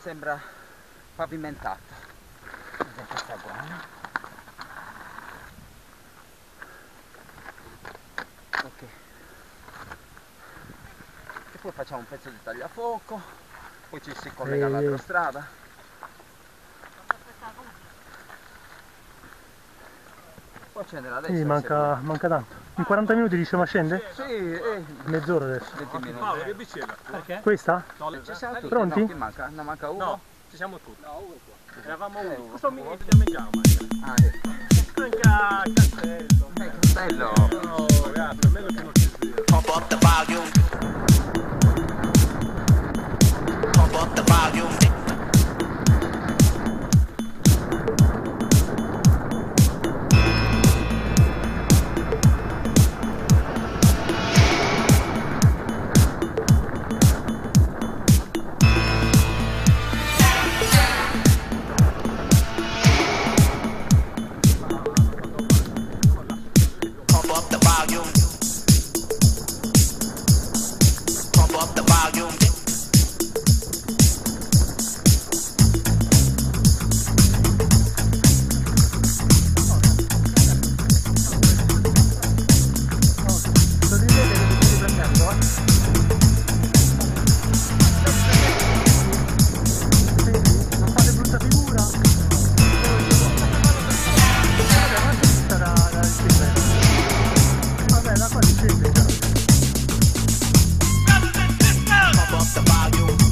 sembra pavimentato. Vedi questa qua, no? Ok. E poi facciamo un pezzo di tagliafuoco, poi ci si collega all'autostrada. Poi scendere a destra. Quindi manca tanto. In 40 minuti riusciamo a scendere? Sì, mezz'ora adesso. 20 minuti. Paolo, che bicicletta? Perché? Questa? Ci siamo tutti. Pronti? No, chi manca? Ne manca uno? No, ci siamo tutti. No, uno qua. Eravamo uno. Uno. Questo mi chiamiamo. Ah, ecco. Anche a Castello. Castello. No, ragazzi, è meglio che non ci sia. Pump up the volume. Pump up the volume. Pump up the volume. Pump up the volume. Non fate brutta figura. Vabbè, la qua si scende già. Pump up the volume. Pump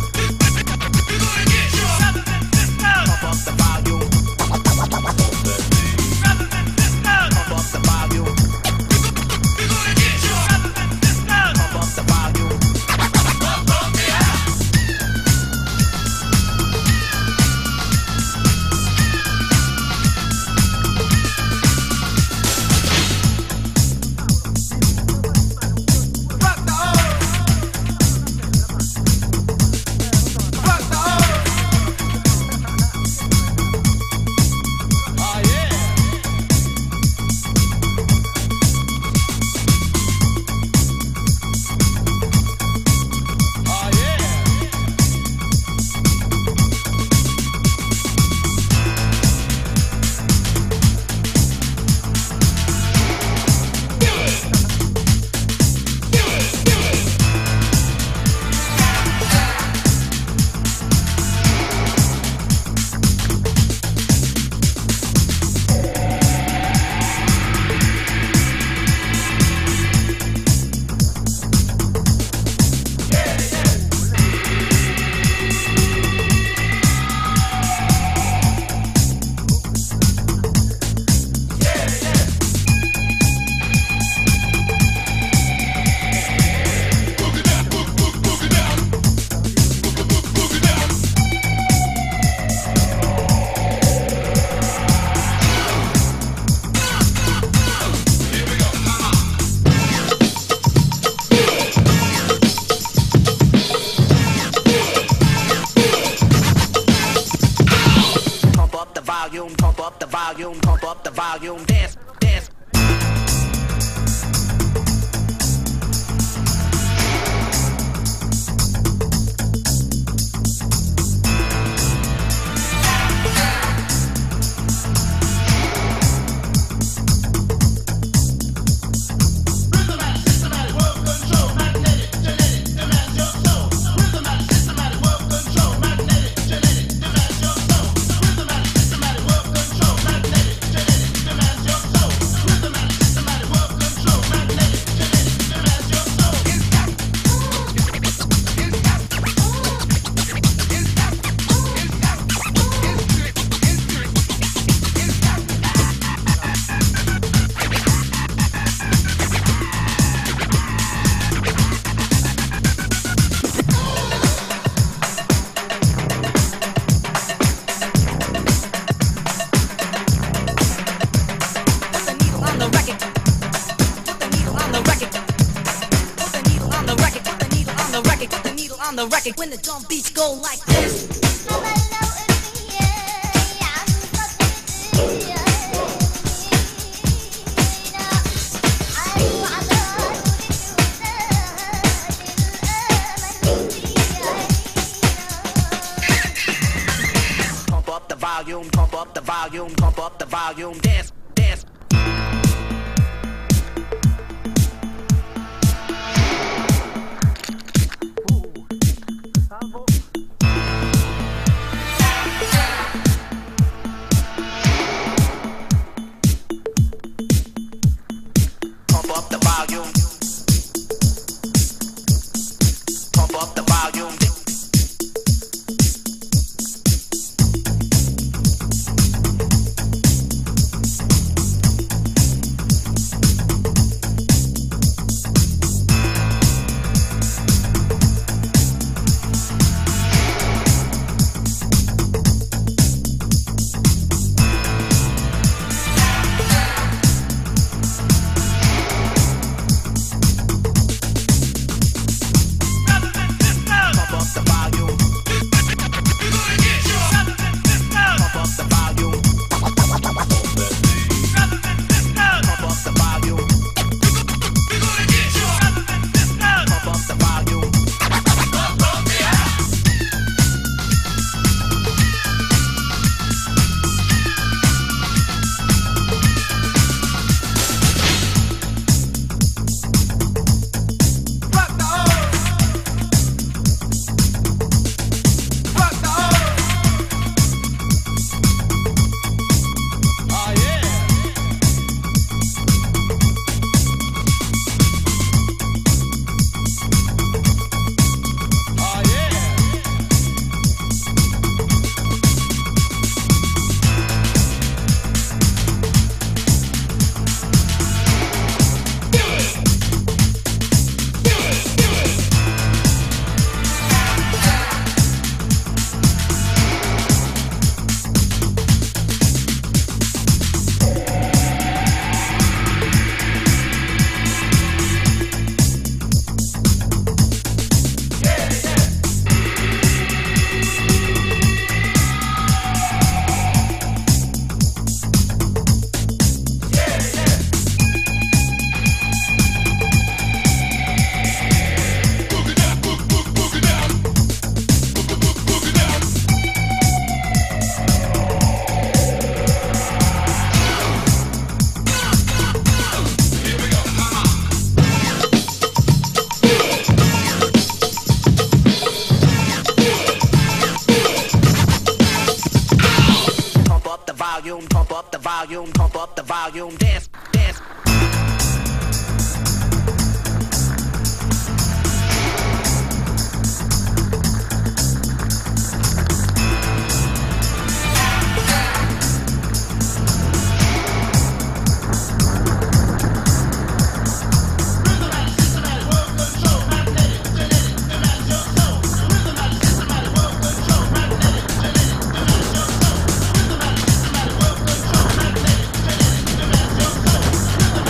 up the volume. Pump up the volume. Pump up the volume. Pump up the volume. Dance, dance. On the record when the drum beats go like this. volume, pump up the volume, pump up the volume, dance, dance. Salvo. Pump up the volume. Pump up the volume. Pump up the volume, pump up the volume, dance, dance. Rhythm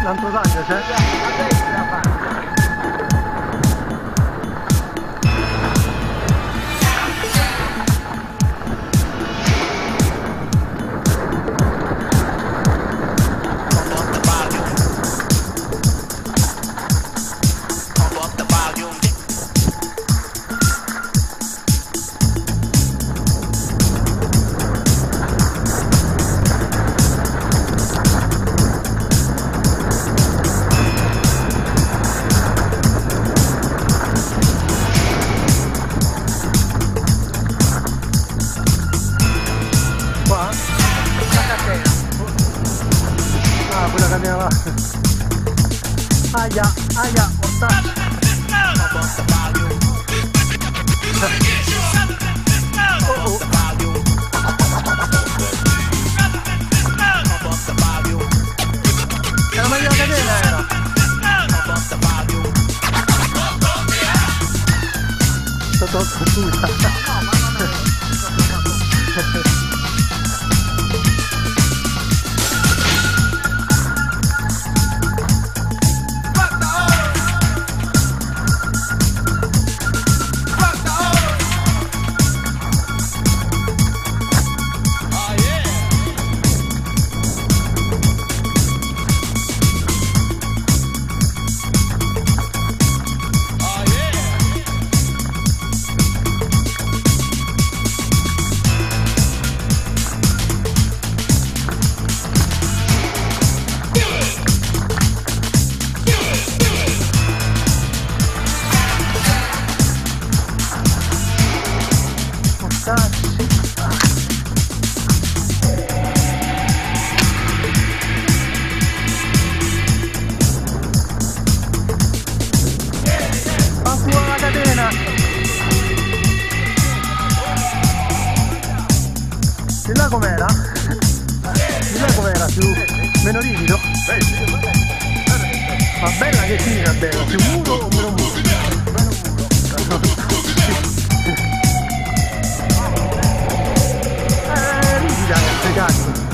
l'altro taglio c'è? A destra fa. Qua? La catena. Ah, quella catena là. Aia, aia, porta. Oh, oh. Era meglio la catena era. Sto tolto tutta. La catena. Di là com'era? Di là com'era? Più meno rigido? Ma bella che tira, bella, più muro o meno muro? Rigida, cazzo.